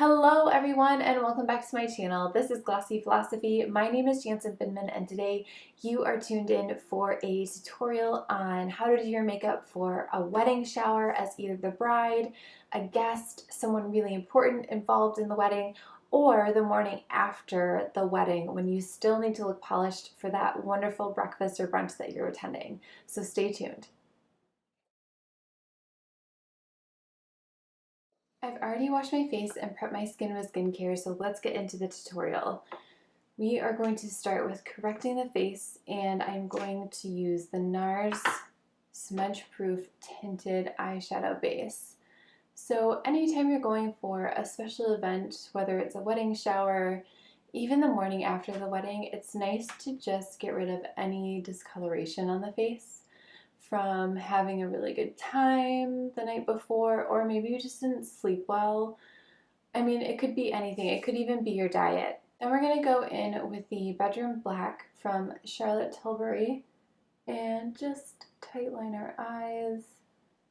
Hello everyone and welcome back to my channel. This is Glossy Philosophy. My name is Jansen Finman and today you are tuned in for a tutorial on how to do your makeup for a wedding shower as either the bride, a guest, someone really important involved in the wedding, or the morning after the wedding when you still need to look polished for that wonderful breakfast or brunch that you're attending. So stay tuned. I've already washed my face and prepped my skin with skincare, so let's get into the tutorial. We are going to start with correcting the face, and I'm going to use the NARS Smudge Proof Tinted Eyeshadow Base. So anytime you're going for a special event, whether it's a wedding shower, even the morning after the wedding, it's nice to just get rid of any discoloration on the face from having a really good time the night before, or maybe you just didn't sleep well. I mean, it could be anything. It could even be your diet. Then we're going to go in with the Bedroom Black from Charlotte Tilbury and just tightline our eyes,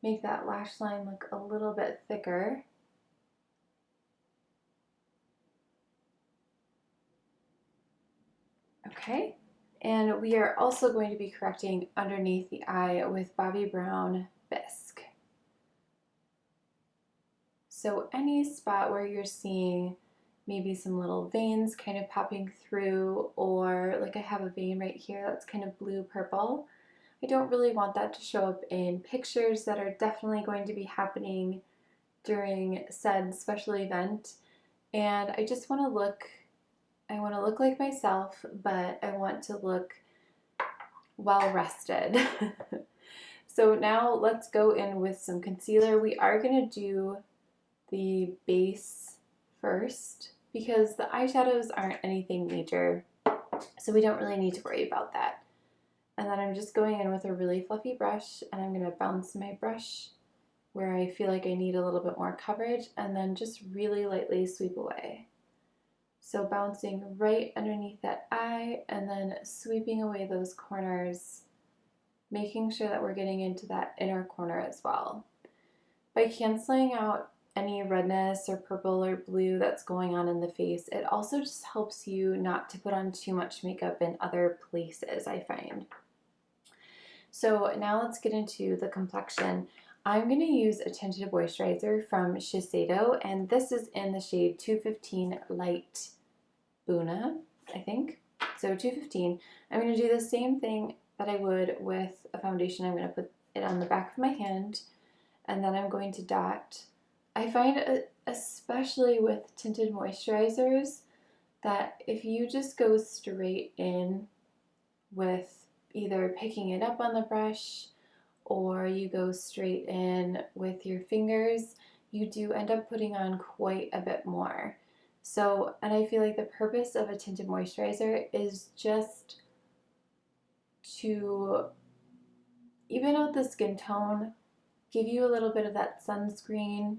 make that lash line look a little bit thicker. Okay. And we are also going to be correcting underneath the eye with Bobbi Brown Bisque. So any spot where you're seeing maybe some little veins kind of popping through, or like I have a vein right here that's kind of blue-purple, I don't really want that to show up in pictures that are definitely going to be happening during said special event. And I just want to look like myself, but I want to look well rested. So now let's go in with some concealer. We are going to do the base first because the eyeshadows aren't anything major, so we don't really need to worry about that. And then I'm just going in with a really fluffy brush, and I'm going to bounce my brush where I feel like I need a little bit more coverage, and then just really lightly sweep away. So bouncing right underneath that eye and then sweeping away those corners, making sure that we're getting into that inner corner as well. By canceling out any redness or purple or blue that's going on in the face, it also just helps you not to put on too much makeup in other places, I find. So now let's get into the complexion. I'm going to use a tinted moisturizer from Shiseido, and this is in the shade 215 Light Buna, I think. So 215. I'm going to do the same thing that I would with a foundation. I'm going to put it on the back of my hand, and then I'm going to dot. I find, especially with tinted moisturizers, that if you just go straight in with either picking it up on the brush or you go straight in with your fingers, you do end up putting on quite a bit more. So, and I feel like the purpose of a tinted moisturizer is just to even out the skin tone, give you a little bit of that sunscreen,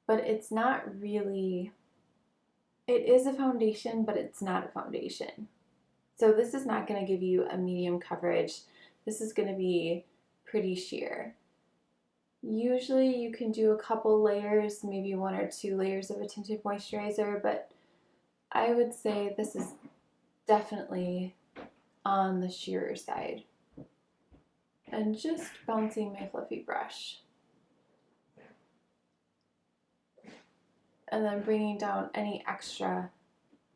but it's not really, it is a foundation, but it's not a foundation. So this is not going to give you a medium coverage. This is going to be pretty sheer. Usually you can do a couple layers, maybe 1 or 2 layers of a tinted moisturizer, but I would say this is definitely on the sheerer side. And just bouncing my fluffy brush. And then bringing down any extra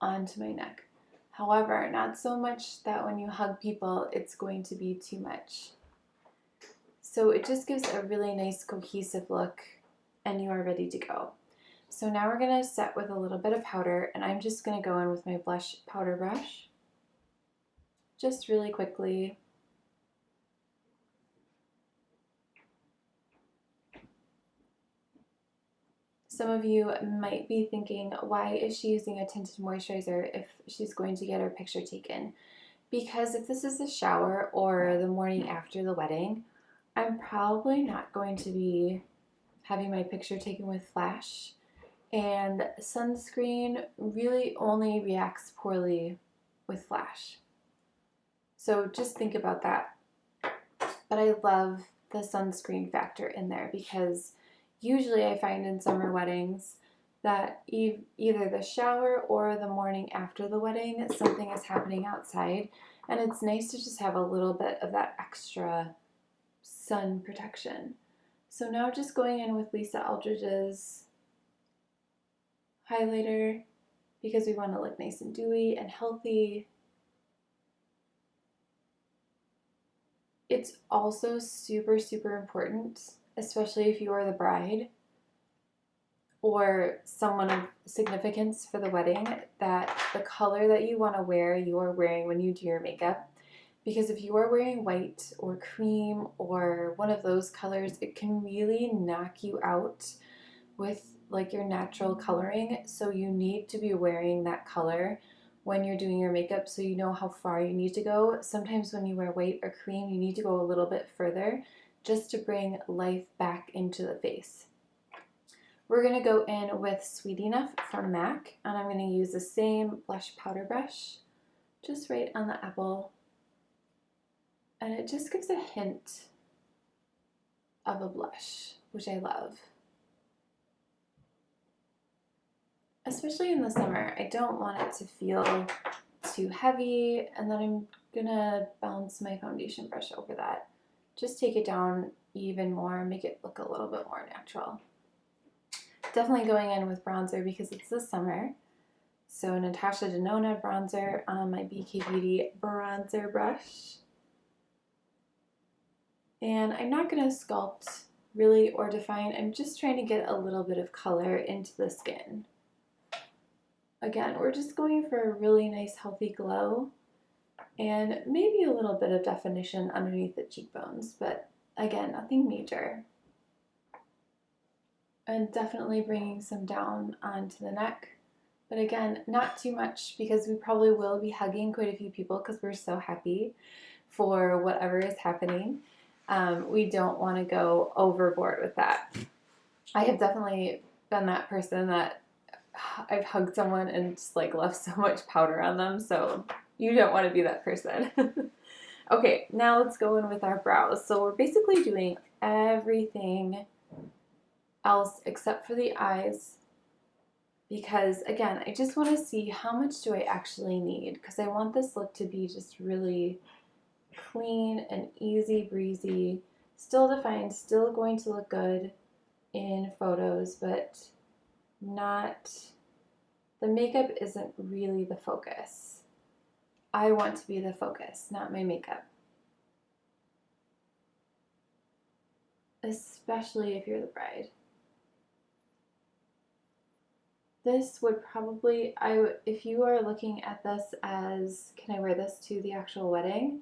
onto my neck. However, not so much that when you hug people, it's going to be too much. So it just gives a really nice cohesive look, and you are ready to go. So now we're going to set with a little bit of powder, and I'm just going to go in with my blush powder brush, just really quickly. Some of you might be thinking, why is she using a tinted moisturizer if she's going to get her picture taken? Because if this is a shower or the morning after the wedding, I'm probably not going to be having my picture taken with flash, and sunscreen really only reacts poorly with flash. So just think about that. But I love the sunscreen factor in there because usually I find in summer weddings that either the shower or the morning after the wedding, something is happening outside, and it's nice to just have a little bit of that extra sun protection. So now just going in with Lisa Eldridge's highlighter because we want to look nice and dewy and healthy. It's also super, super important, especially if you are the bride or someone of significance for the wedding, that the color that you want to wear, you are wearing when you do your makeup. Because if you are wearing white or cream or one of those colors, it can really knock you out with like your natural coloring. So you need to be wearing that color when you're doing your makeup so you know how far you need to go. Sometimes when you wear white or cream, you need to go a little bit further just to bring life back into the face. We're going to go in with Sweet Enough from MAC, and I'm going to use the same blush powder brush just right on the apple. And it just gives a hint of a blush, which I love. Especially in the summer, I don't want it to feel too heavy, and then I'm gonna bounce my foundation brush over that. Just take it down even more, make it look a little bit more natural. Definitely going in with bronzer because it's the summer. So Natasha Denona bronzer on my BK Beauty bronzer brush. And I'm not going to sculpt really or define, I'm just trying to get a little bit of color into the skin. Again, we're just going for a really nice healthy glow and maybe a little bit of definition underneath the cheekbones, but again, nothing major. And definitely bringing some down onto the neck, but again, not too much because we probably will be hugging quite a few people because we're so happy for whatever is happening. We don't want to go overboard with that. I have definitely been that person that I've hugged someone and just like left so much powder on them, so you don't want to be that person. Okay, now let's go in with our brows. So we're basically doing everything else except for the eyes because again, I just want to see how much do I actually need because I want this look to be just really clean and easy breezy, still defined, still going to look good in photos, but not, the makeup isn't really the focus. I want to be the focus, not my makeup. Especially if you're the bride. This would probably, if you are looking at this as, can I wear this to the actual wedding?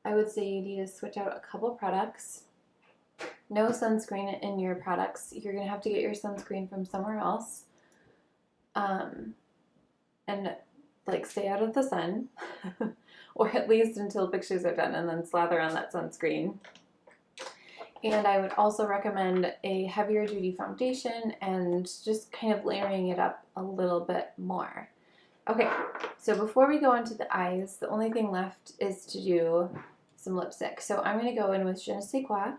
I would say you need to switch out a couple products. No sunscreen in your products. You're going to have to get your sunscreen from somewhere else. And like stay out of the sun. Or at least until pictures are done and then slather on that sunscreen. And I would also recommend a heavier duty foundation and just kind of layering it up a little bit more. Okay, so before we go into the eyes, the only thing left is to do some lipstick. So I'm going to go in with Je ne sais quoi,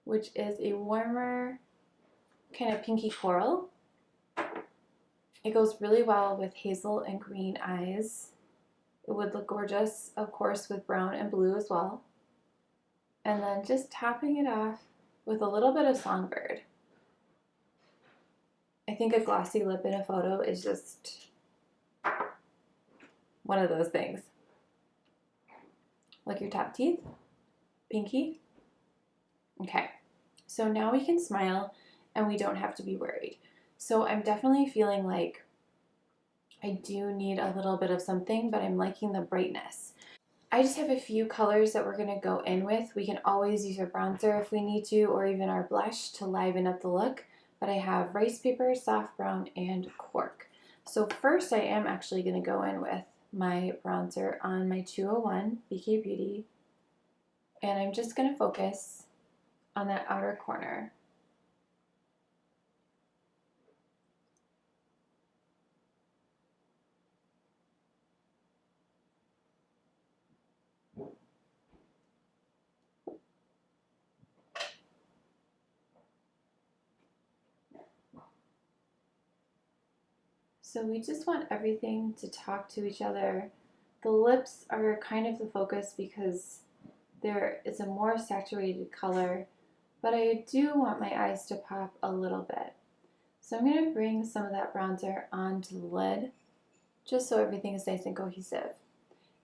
which is a warmer kind of pinky coral. It goes really well with hazel and green eyes. It would look gorgeous, of course, with brown and blue as well. And then just topping it off with a little bit of Songbird. I think a glossy lip in a photo is just one of those things. Like your top teeth, pinky. Okay, so now we can smile and we don't have to be worried. So I'm definitely feeling like I do need a little bit of something, but I'm liking the brightness. I just have a few colors that we're going to go in with. We can always use our bronzer if we need to, or even our blush to liven up the look. But I have rice paper, soft brown, and cork. So first I am actually going to go in with my bronzer on my 201 BK Beauty. And I'm just going to focus on that outer corner. So we just want everything to talk to each other. The lips are kind of the focus because it's a more saturated color, but I do want my eyes to pop a little bit. So I'm going to bring some of that bronzer onto the lid just so everything is nice and cohesive.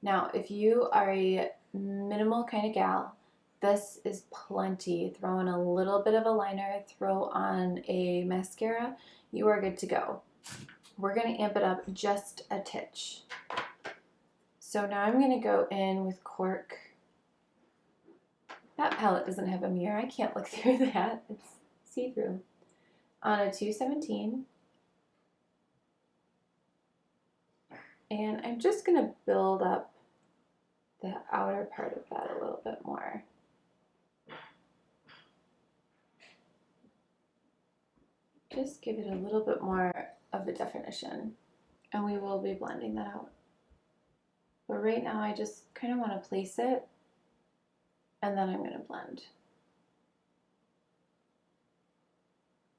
Now, if you are a minimal kind of gal, this is plenty. Throw in a little bit of a liner, throw on a mascara, you are good to go. We're going to amp it up just a titch. So now I'm going to go in with Cork. That palette doesn't have a mirror. I can't look through that. It's see-through. On a 217. And I'm just going to build up the outer part of that a little bit more. Just give it a little bit more of a definition. And we will be blending that out. But right now I just kind of want to place it and then I'm going to blend.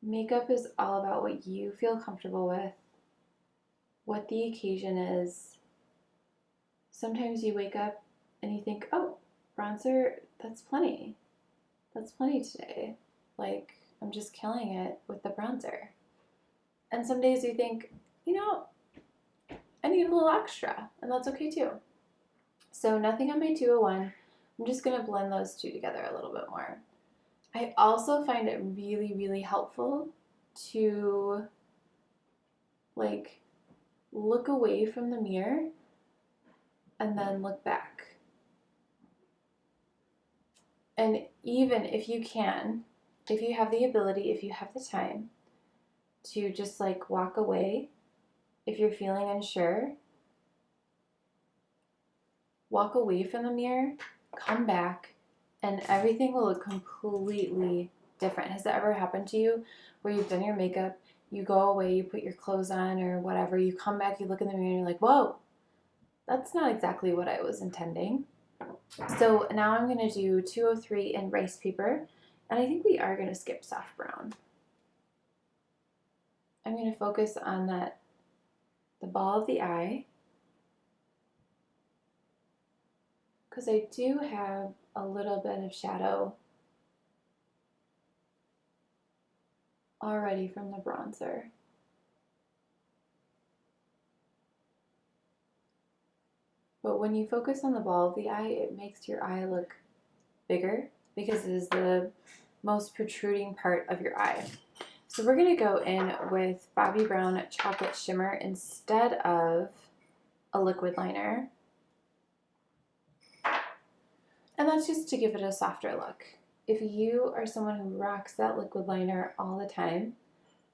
Makeup is all about what you feel comfortable with, what the occasion is. Sometimes you wake up and you think, oh, bronzer, that's plenty. That's plenty today. Like, I'm just killing it with the bronzer. And some days you think, you know, I need a little extra, and that's okay too. So nothing on my 201. I'm just going to blend those two together a little bit more. I also find it really, really helpful to like look away from the mirror and then look back. And even if you can, if you have the ability, if you have the time to just like walk away, if you're feeling unsure, walk away from the mirror, come back, and everything will look completely different. Has that ever happened to you where you've done your makeup, you go away, you put your clothes on or whatever, you come back, you look in the mirror and you're like, whoa, that's not exactly what I was intending. So now I'm going to do 203 in rice paper, and I think we are going to skip soft brown. I'm going to focus on the ball of the eye, because I do have a little bit of shadow already from the bronzer. But when you focus on the ball of the eye, it makes your eye look bigger because it is the most protruding part of your eye. So we're going to go in with Bobbi Brown Chocolate Shimmer instead of a liquid liner. And that's just to give it a softer look. If you are someone who rocks that liquid liner all the time,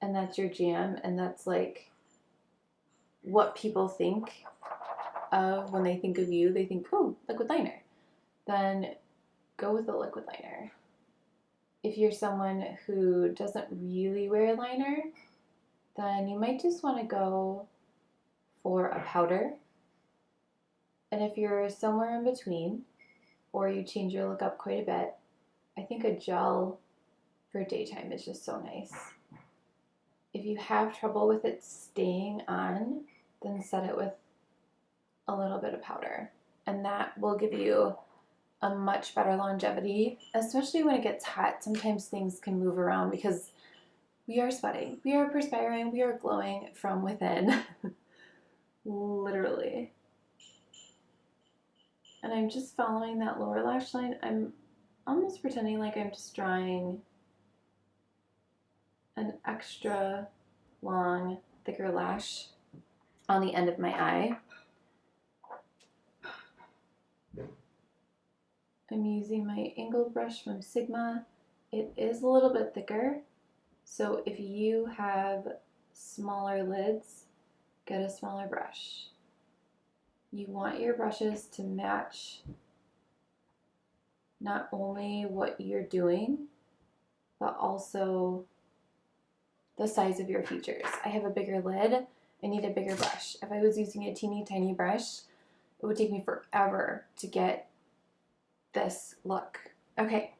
and that's your jam, and that's like what people think of when they think of you, they think, oh, liquid liner, then go with a liquid liner. If you're someone who doesn't really wear liner, then you might just want to go for a powder. And if you're somewhere in between, or you change your look up quite a bit, I think a gel for daytime is just so nice. If you have trouble with it staying on, then set it with a little bit of powder. And that will give you a much better longevity, especially when it gets hot. Sometimes things can move around because we are sweating, we are perspiring, we are glowing from within. Literally. And I'm just following that lower lash line. I'm almost pretending like I'm just drawing an extra long, thicker lash on the end of my eye. I'm using my angled brush from Sigma. It is a little bit thicker, so if you have smaller lids, get a smaller brush. You want your brushes to match not only what you're doing, but also the size of your features. I have a bigger lid, I need a bigger brush. If I was using a teeny tiny brush, it would take me forever to get this look. Okay,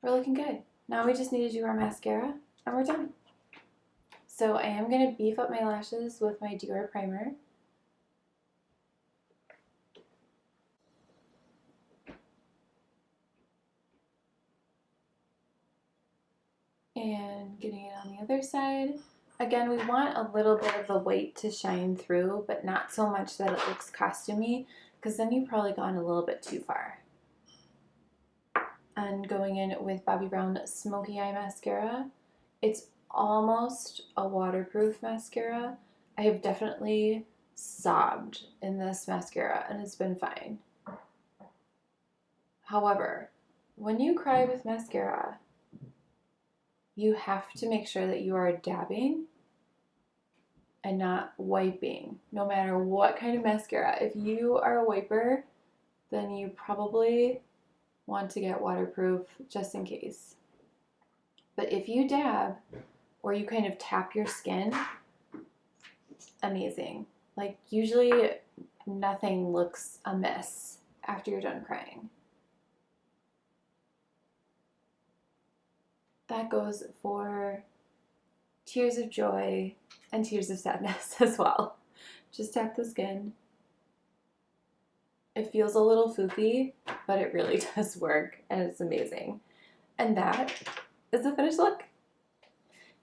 we're looking good. Now we just need to do our mascara and we're done. So I am going to beef up my lashes with my DIOR primer. And getting it on the other side. Again, we want a little bit of the white to shine through, but not so much that it looks costumey, because then you've probably gone a little bit too far. And going in with Bobbi Brown Smokey Eye Mascara. It's almost a waterproof mascara. I have definitely sobbed in this mascara, and it's been fine. However, when you cry with mascara, you have to make sure that you are dabbing and not wiping, no matter what kind of mascara. If you are a wiper, then you probably want to get waterproof just in case. But if you dab or you kind of tap your skin, amazing. Like, usually nothing looks amiss after you're done crying. That goes for tears of joy and tears of sadness as well. Just tap the skin. It feels a little foofy, but it really does work, and it's amazing. And that is the finished look.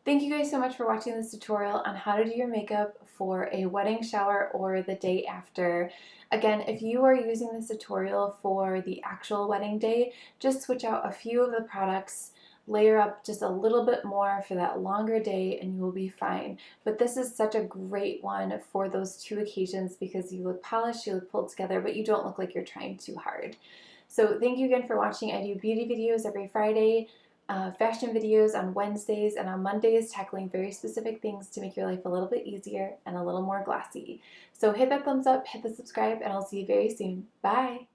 Thank you guys so much for watching this tutorial on how to do your makeup for a wedding shower or the day after. Again, if you are using this tutorial for the actual wedding day, just switch out a few of the products, layer up just a little bit more for that longer day, and you will be fine. But this is such a great one for those two occasions because you look polished, you look pulled together, but you don't look like you're trying too hard. So thank you again for watching. I do beauty videos every Friday, fashion videos on Wednesdays, and on Mondays tackling very specific things to make your life a little bit easier and a little more glossy. So hit that thumbs up, hit the subscribe, and I'll see you very soon. Bye!